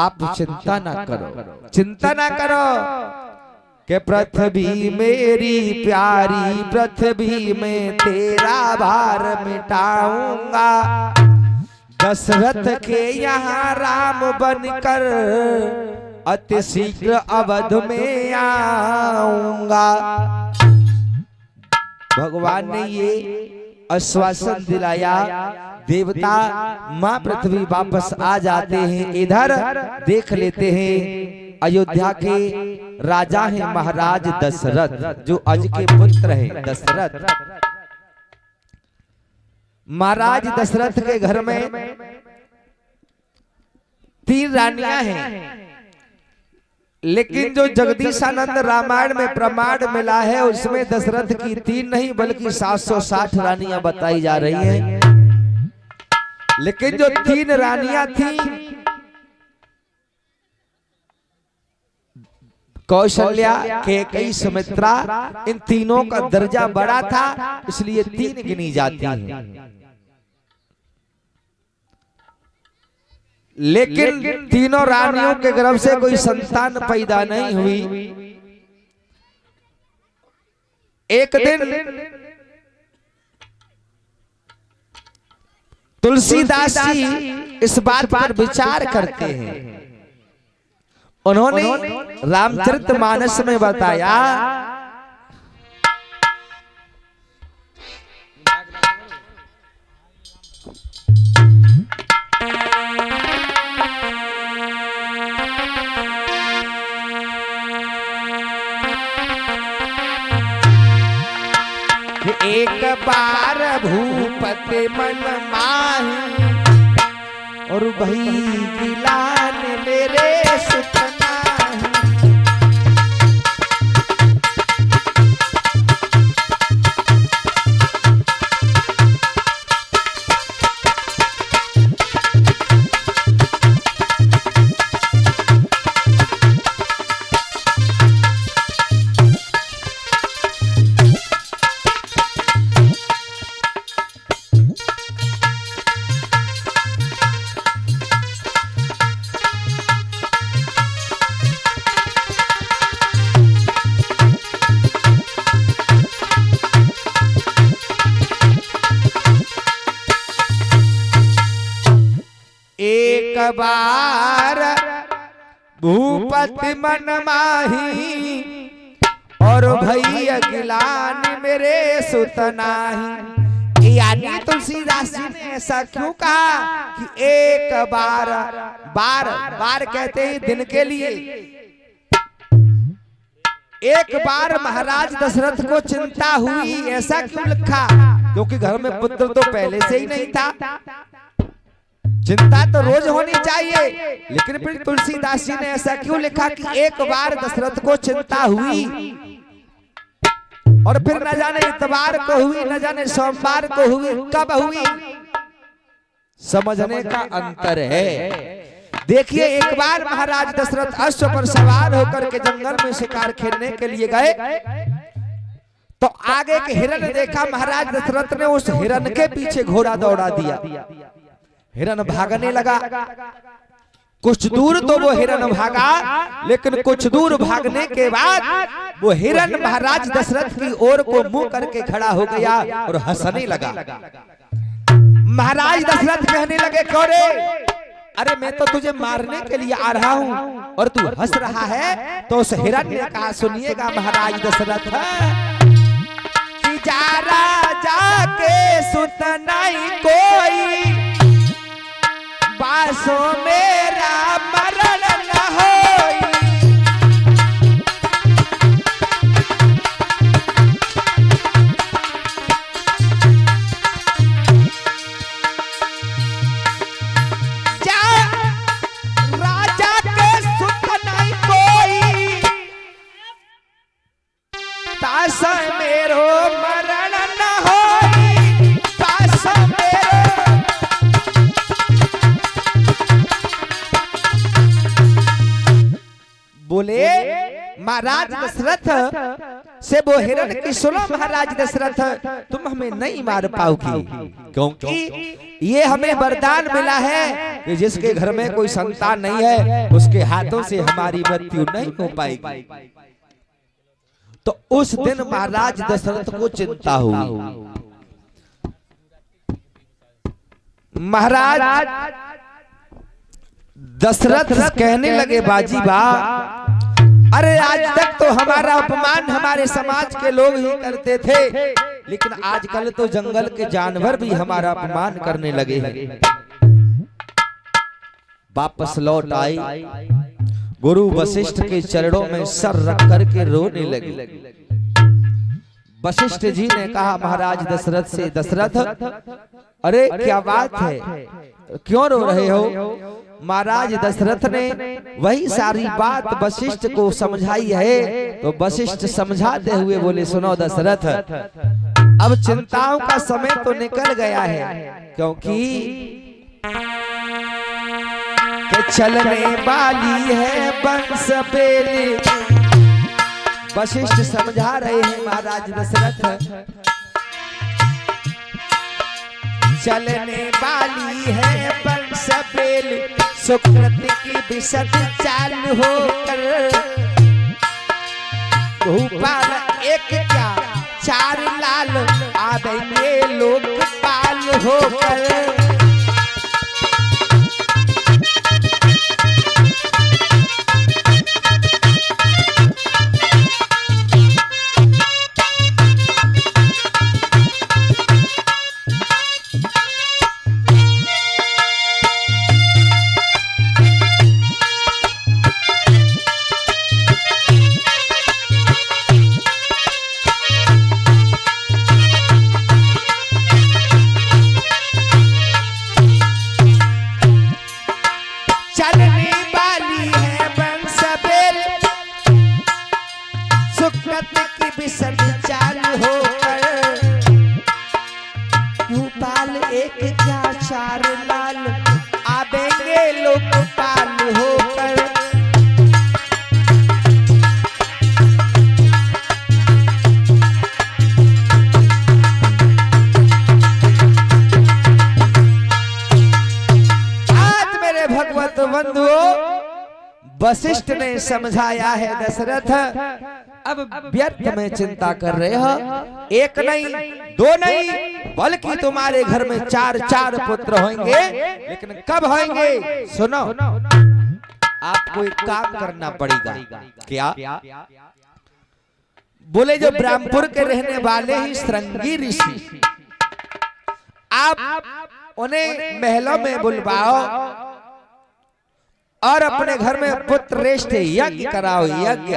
आप चिंता ना करो, चिंता ना करो कि पृथ्वी मेरी प्यारी, पृथ्वी में तेरा भार मिटाऊंगा। दशरथ के यहाँ राम बनकर अति शीघ्र अवध में आऊंगा। भगवान ने ये आश्वासन दिलाया। देवता मां पृथ्वी वापस आ जाते हैं। इधर देख लेते हैं अयोध्या के राजा हैं महाराज दशरथ, जो अज के पुत्र हैं दशरथ। महाराज दशरथ के घर में 3 रानियां हैं, लेकिन जो जगदीशानंद रामायण में प्रमाण मिला है उसमें दशरथ की 3 नहीं बल्कि 760 रानियां बताई जा रही हैं। लेकिन जो 3 रानियां थी, कौशल्या, कैकेयी, सुमित्रा, इन तीनों का दर्जा बड़ा था, इसलिए 3 गिनी जाती हैं। लेकिन तीनों रानियों के गर्भ से कोई संतान पैदा नहीं हुई। एक दिन तुलसीदास जी इस बात पर विचार करते हैं। उन्होंने रामचरितमानस में बताया एक बार भूपति मन माही और भई गिलान मेरे सुतना। एक बार भूपति मन माही और भैया गिलान मेरे सुतनाही। यानी तुलसीदास जी ने ऐसा क्यों कहा कि एक बार, बार बार कहते हैं दिन के लिए। एक बार महाराज दशरथ को चिंता हुई, ऐसा क्यों लिखा? क्योंकि घर में पुत्र तो पहले से ही नहीं था। चिंता तो रोज होनी चाहिए, लेकिन फिर तुलसीदास जी ने ऐसा क्यों लिखा कि एक बार दशरथ को चिंता हुई, और फिर न जाने इतवार को हुई, न जाने सोमवार को हुई, कब हुई, समझने का अंतर है। देखिए, एक बार महाराज दशरथ अश्व पर सवार होकर के जंगल में शिकार खेलने के लिए गए, तो आगे के हिरण देखा। महाराज दशरथ ने उस हिरण के पीछे घोड़ा दौड़ा दिया। हिरण भागने लगा। कुछ दूर तो वो हिरण भागा, लेकिन कुछ दूर भागने के बाद वो हिरण महाराज दशरथ की ओर को मुंह करके खड़ा हो गया और हंसने लगा। महाराज दशरथ कहने लगे, कौरे, अरे मैं तो तुझे मारने के लिए आ रहा हूं और तू हंस रहा है। तो उस हिरण ने कहा, सुनिएगा महाराज दशरथ, कि जा राजा के सुत नहीं कोई, बासो मेरा मरण न होई। जा राजा के सुख नहीं कोई, तास मेरो मरण न होई, तास मेरो। बोले महाराज दशरथ से वो हिरण की, सुनो महाराज दशरथ, तुम हमें नहीं मार पाओगी, क्योंकि ये हमें वरदान मिला है कि जिसके घर में कोई संतान नहीं है उसके हाथों से हमारी मृत्यु नहीं हो पाएगी। तो उस दिन महाराज दशरथ को चिंता हुई। महाराज दशरथ कहने लगे बाजी बा, अरे आज तक तो हमारा अपमान हमारे समाज के लोग ही करते थे, लेकिन आजकल तो जंगल के जानवर भी हमारा अपमान करने लगे हैं। वापस लौट आई, गुरु वशिष्ठ के चरणों में सर रख करके रोने लगे। वशिष्ठ जी ने कहा महाराज दशरथ से, दशरथ अरे क्या बात है, क्यों रो रहे हो? महाराज दशरथ ने वही सारी बात वशिष्ठ को समझाई है। तो वशिष्ठ समझाते हुए बोले, सुनो दशरथ, अब चिंताओं का समय तो निकल गया है, क्योंकि चलने वाली है बंस बेली। वशिष्ठ समझा रहे हैं महाराज दशरथ, चलने वाली है बंस बेली, सुकृति की विशद चाल होकर, भूपाल एक क्या चार लाल आवेंगे लोकपाल होकर। वशिष्ठ ने समझाया है दशरथ, अब व्यर्थ में चिंता कर रहे हो। एक नहीं, दो नहीं, बल्कि तुम्हारे घर में चार चार पुत्र होंगे। लेकिन कब होंगे? सुनो, आपको एक काम करना पड़ेगा। क्या? बोले जो ब्रह्मपुर के रहने वाले ही श्रृंगी ऋषि, आप उन्हें महलों में बुलवाओ और अपने घर में पुत्रश्रेष्ठ यज्ञ कराओ, यज्ञ।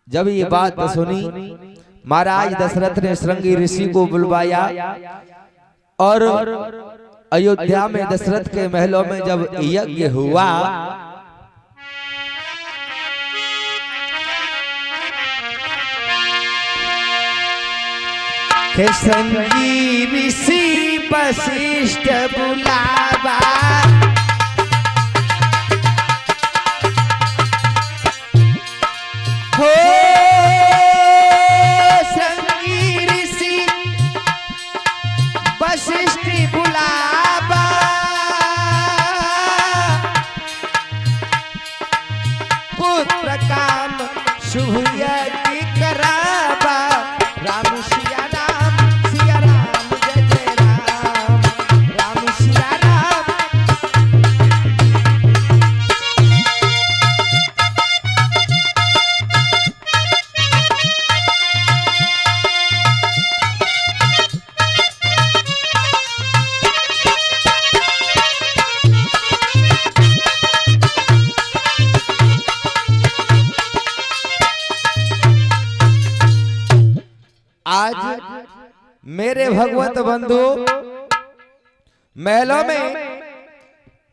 जब ये बात सुनी, महाराज दशरथ ने श्रृंगी ऋषि को बुलवाया और अयोध्या में दशरथ के महलों में जब यज्ञ हुआ, श्रृंगी ऋषि वशिष्ठ बुलावा, हो श्रृंगी ऋषि वशिष्ठ बुलावा, पुत्र काम शुभ यज्ञ करावा। राम सिया राम, सिया राम जय जय राम, राम सिया राम। आज मेरे भगवत बंधु महलों में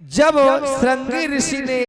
जब श्रृंगी ऋषि ने